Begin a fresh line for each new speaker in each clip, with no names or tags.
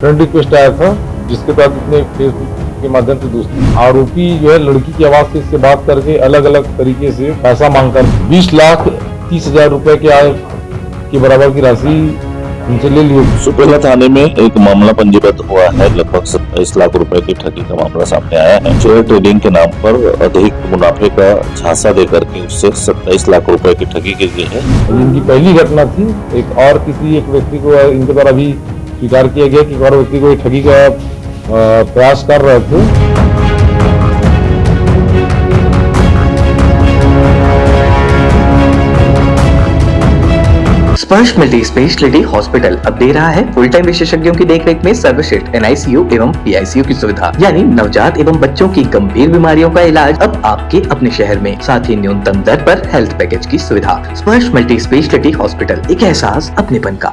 Friend request आया था जिसके तहत इसने फेसबुक के माध्यम से दोस्ती आरोपी जो है लड़की की आवाज से इससे बात करके अलग अलग तरीके से पैसा मांगकर 20,30,000 रुपए के बराबर की राशि उनसे ले ली।
सुपेला थाने में एक मामला पंजीबद्ध हुआ है। लगभग 27 लाख रुपए की ठगी का मामला सामने आया है। शेयर ट्रेडिंग के नाम पर अधिक मुनाफे का झांसा देकर के उससे 27 लाख रुपए की ठगी की गई है।
इनकी पहली घटना थी। एक व्यक्ति को इनके द्वारा भी स्वीकार किया गया कि एक और व्यक्ति को ठगी का प्रयास कर रहे थे।
स्पर्श मल्टी स्पेशलिटी हॉस्पिटल अब दे रहा है फुल टाइम विशेषज्ञों की देखरेख में सर्वश्रेष्ठ NICU एवं PICU की सुविधा, यानी नवजात एवं बच्चों की गंभीर बीमारियों का इलाज अब आपके अपने शहर में, साथ ही न्यूनतम दर पर हेल्थ पैकेज की सुविधा। स्पर्श मल्टी स्पेशलिटी हॉस्पिटल, एक एहसास अपनेपन का।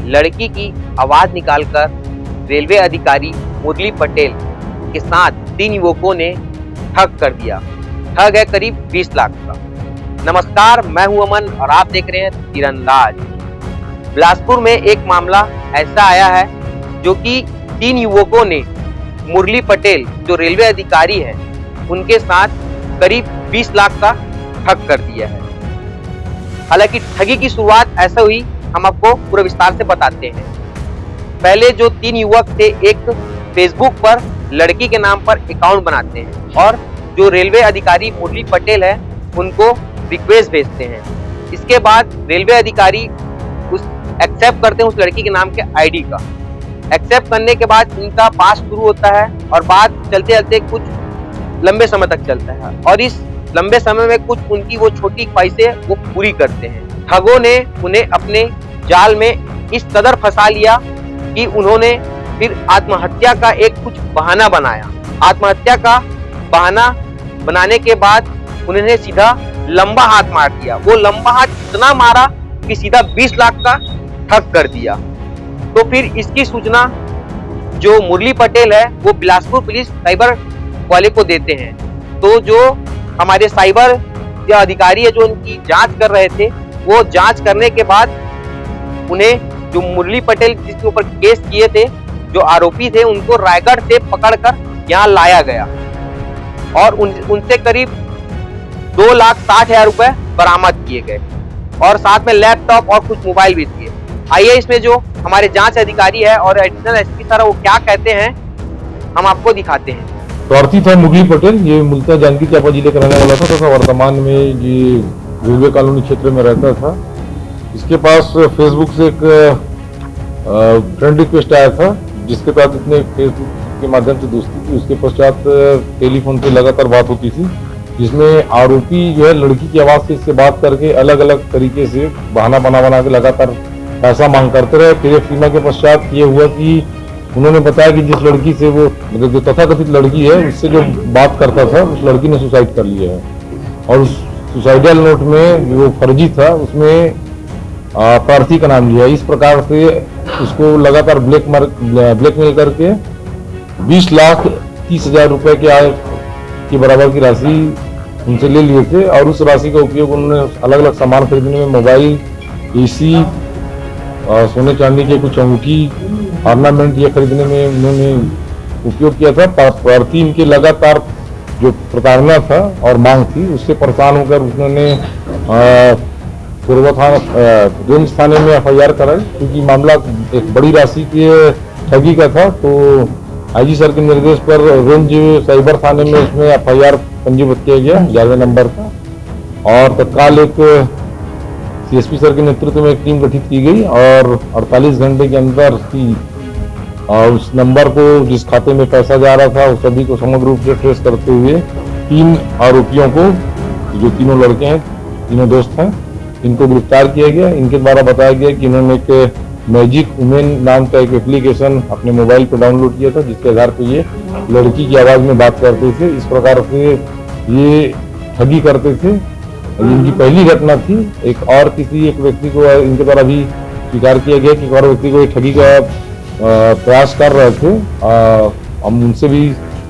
लड़की की आवाज निकालकर रेलवे अधिकारी मुरली पटेल के साथ 3 युवकों ने ठग कर दिया। ठग है करीब 20 लाख का। नमस्कार, मैं हूं अमन और आप देख रहे हैं तीरंदाज। बिलासपुर में एक मामला ऐसा आया है जो कि 3 युवकों ने मुरली पटेल जो रेलवे अधिकारी हैं उनके साथ करीब 20 लाख का ठग कर दिया है। हालांकि ठगी की शुरुआत ऐसा हुई, हम आपको पूरा विस्तार से बताते हैं। पहले जो 3 युवक थे, एक फेसबुक पर लड़की के नाम पर अकाउंट बनाते हैं और जो रेलवे अधिकारी मुरली पटेल है उनको रिक्वेस्ट भेजते हैं। इसके बाद रेलवे अधिकारी उस एक्सेप्ट करते हैं उस लड़की के नाम के आईडी का। एक्सेप्ट करने के बाद इनका पास शुरू होता है और बात चलते चलते कुछ लंबे समय तक चलता है और इस लंबे समय में कुछ उनकी वो छोटी ख्वाहिशें वो पूरी करते हैं। ठगों ने उन्हें अपने जाल में इस कदर फंसा लिया कि उन्होंने फिर आत्महत्या का एक कुछ बहाना बनाया। आत्महत्या का बहाना बनाने के बाद उन्होंने सीधा लंबा हाथ मार दिया। वो लंबा हाथ इतना मारा कि सीधा 20 लाख का ठग कर दिया। तो फिर इसकी सूचना जो मुरली पटेल है वो बिलासपुर पुलिस साइबर वाले को देते हैं। तो जो हमारे साइबर या अधिकारी है जो उनकी जांच कर रहे थे, वो जांच करने के बाद उन्हें जो मुरली पटेल जिसके ऊपर केस किए थे, जो आरोपी थे, उनको रायगढ़ से पकड़कर यहाँ लाया गया और उनसे करीब 2,60,000 रुपए बरामद किए गए और साथ में लैपटॉप और कुछ मोबाइल भी दिए। आइए इसमें जो हमारे जांच अधिकारी है और एडिशनल SP सर वो क्या कहते हैं हम आपको दिखाते हैं।
प्रार्थी था मुरली पटेल। ये मूलतः जांजगीर चांपा जिले का रहने वाला था तथा वर्तमान में ये रेलवे कॉलोनी क्षेत्र में रहता था। इसके पास फेसबुक से एक फ्रेंड रिक्वेस्ट आया था जिसके तहत इसने फेसबुक के माध्यम से दोस्ती की। उसके पश्चात टेलीफोन पे लगातार बात होती थी जिसमें आरोपी जो है लड़की की आवाज से इससे बात करके अलग अलग तरीके से बहाना बना के लगातार पैसा मांग करते रहे। फिर सीमा के पश्चात ये हुआ कि उन्होंने बताया कि जिस लड़की से वो मतलब जो तथाकथित लड़की है उससे जो बात करता था उस लड़की ने सुसाइड कर लिया है और उस सुसाइडल नोट में जो फर्जी था उसमें प्रार्थी का नाम लिया। इस प्रकार से उसको लगातार ब्लैकमेल करके 20,30,000 रुपए के बराबर की राशि उनसे ले लिए थे और उस राशि का उपयोग उन्होंने अलग अलग सामान खरीदने में, मोबाइल, AC, सोने चांदी के कुछ अंगूठी, ऑर्नामेंट ये खरीदने में उन्होंने उपयोग किया था। प्रार्थी इनके लगातार जो प्रताड़ना था और मांग थी उससे परेशान होकर उन्होंने पूर्व थाना रेंज थाने में FIR कराई क्योंकि मामला एक बड़ी राशि के ठगी का था। तो IG सर के निर्देश पर रेंज साइबर थाने में इसमें FIR पंजीबद्ध किया गया 11वें नंबर का और तत्काल एक CSP सर के नेतृत्व में एक टीम गठित की गई और 48 घंटे के अंदर उस नंबर को जिस खाते में पैसा जा रहा था उस सभी को समग्र रूप से ट्रेस करते हुए 3 आरोपियों को, जो तीनों लड़के हैं, तीनों दोस्त हैं, इनको गिरफ्तार किया गया। इनके द्वारा बताया गया कि इन्होंने एक मैजिक वुमेन नाम का एक एप्लीकेशन अपने मोबाइल पर डाउनलोड किया था जिसके आधार पर ये लड़की की आवाज में बात करते थे। इस प्रकार से ये ठगी करते थे। इनकी पहली घटना थी। एक व्यक्ति को इनके द्वारा भी स्वीकार किया गया कि एक और व्यक्ति को ठगी का प्रयास कर रहे थे। हम उनसे भी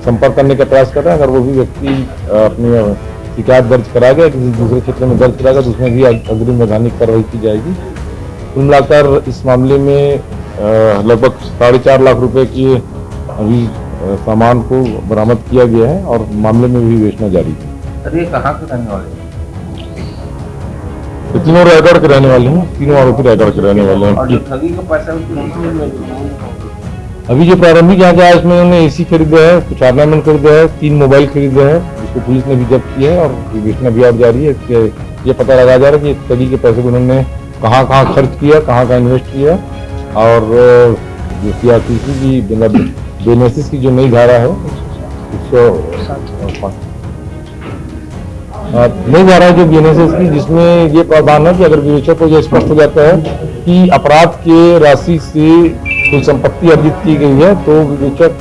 संपर्क करने का प्रयास कर रहे हैं। अगर वो भी व्यक्ति अपने शिकायत दर्ज करा गया, किसी दूसरे क्षेत्र में दर्ज करा गया तो उसमें भी अग्रिम वैधानिक कार्रवाई की जाएगी। कुल मिलाकर इस मामले में लगभग 4.5 लाख रुपए की अभी सामान को बरामद किया गया है और मामले में भी विवेचना जारी है।
सर ये कहाँ के रहने वाले हैं?
तो तीनों रायगढ़ के रहने वाले हैं, तीनों आरोपी रायगढ़ के रहने वाले
और जो
हैं।
ठगी का पैसा है उसको कौन सी
अभी जो प्रारंभिक जांच है इसमें उन्होंने एसी खरीदा है, कुछ ऑर्नामेंट खरीदा है, 3 मोबाइल खरीदे हैं जिसको पुलिस ने भी जब्त किया है और विवेचना भी और जारी है। इसके ये पता लगा जा रहा है कि ठगी के पैसे को उन्होंने कहाँ कहाँ खर्च किया, कहाँ कहाँ इन्वेस्ट किया और जो सीआरपीसी की बेनेसिस की जो नई धारा है 105 नहीं जा रहा है जो बीएनएसएस की, जिसमें ये प्रावधान है कि अगर विवेचक को यह स्पष्ट हो जाता है कि अपराध के राशि से कोई संपत्ति अर्जित की गई है तो विवेचक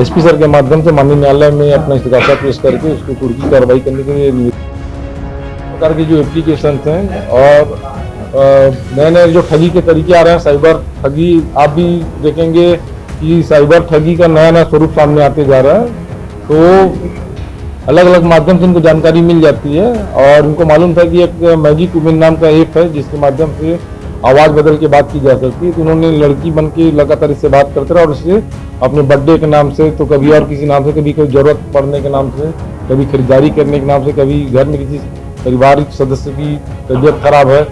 एसपी सर के माध्यम से माननीय न्यायालय में अपना इस्तीकाफा पेश करके उसको तुरंत कार्रवाई करने के लिए प्रकार की जो एप्लीकेशन हैं और नए नए जो ठगी के तरीके आ रहे हैं, साइबर ठगी आप भी देखेंगे कि साइबर ठगी का नया नया स्वरूप सामने आते जा रहा है। तो अलग अलग माध्यम से उनको जानकारी मिल जाती है और उनको मालूम था कि एक मैजिक वुमेन नाम का ऐप है जिसके माध्यम से आवाज बदल के बात की जा सकती है। तो उन्होंने लड़की बन के लगातार इससे बात करते रहे और इससे अपने बर्थडे के नाम से तो कभी और किसी नाम से, कभी कोई जरूरत पड़ने के नाम से, कभी खरीदारी करने के नाम से, कभी घर में किसी पारिवारिक सदस्य की तबीयत खराब है,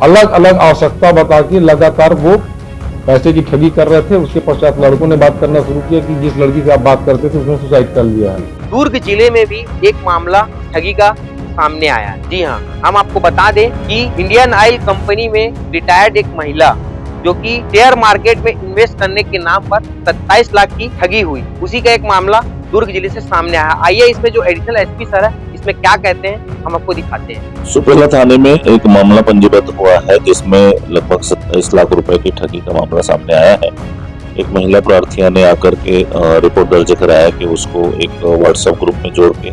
अलग अलग आवश्यकता बता के लगातार वो पैसे की ठगी कर रहे थे। उसके पश्चात लड़कों ने बात करना शुरू किया कि जिस लड़की से आप बात करते थे उसने सुसाइड कर लिया है।
दुर्ग जिले में भी एक मामला ठगी का सामने आया है। जी हाँ, हम आपको बता दें कि इंडियन ऑयल कंपनी में रिटायर्ड एक महिला जो कि शेयर मार्केट में इन्वेस्ट करने के नाम पर 27 लाख की ठगी हुई, उसी का एक मामला दुर्ग जिले से सामने आया। आइए इसमें जो एडिशनल एसपी सर है इसमें क्या कहते हैं हम आपको दिखाते हैं।
सुपेला थाने में एक मामला पंजीबद्ध हुआ है जिसमें लगभग 27 लाख रुपए की ठगी का मामला सामने आया है। एक महिला प्रार्थिया ने आकर के रिपोर्ट दर्ज कराया कि उसको एक व्हाट्सएप ग्रुप में जोड़ के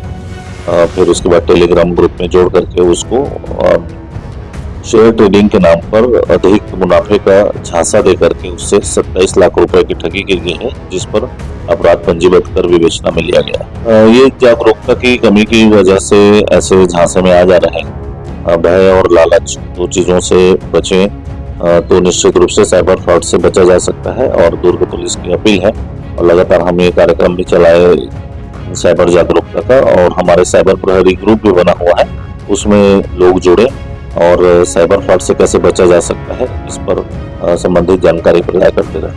फिर उसके बाद टेलीग्राम ग्रुप में जोड़ करके उसको शेयर ट्रेडिंग के नाम पर अधिक मुनाफे का झांसा दे करके उससे 27 लाख रुपए की ठगी की गई है, जिस पर अपराध पंजीबद्ध कर विवेचना में लिया गया। ये जागरूकता की कमी की वजह से ऐसे झांसे में आ जा रहे हैं। भय और लालच दो चीजों से बचें तो निश्चित रूप से साइबर फ्रॉड से बचा जा सकता है और दुर्ग पुलिस की अपील है और लगातार हम ये कार्यक्रम भी चलाए साइबर जागरूकता का और हमारे साइबर प्रहरी ग्रुप भी बना हुआ है, उसमें लोग जुड़े और साइबर फ्रॉड से कैसे बचा जा सकता है इस पर संबंधित जानकारी प्रदान करते रहे।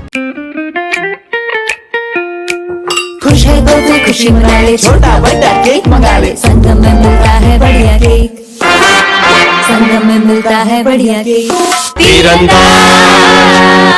खुश है तो भी खुशी मना ले, छोटा बड़ा केक मंगा ले, संगम में मिलता है बढ़िया केक, संगम में मिलता है बढ़िया केक। तीरंदाज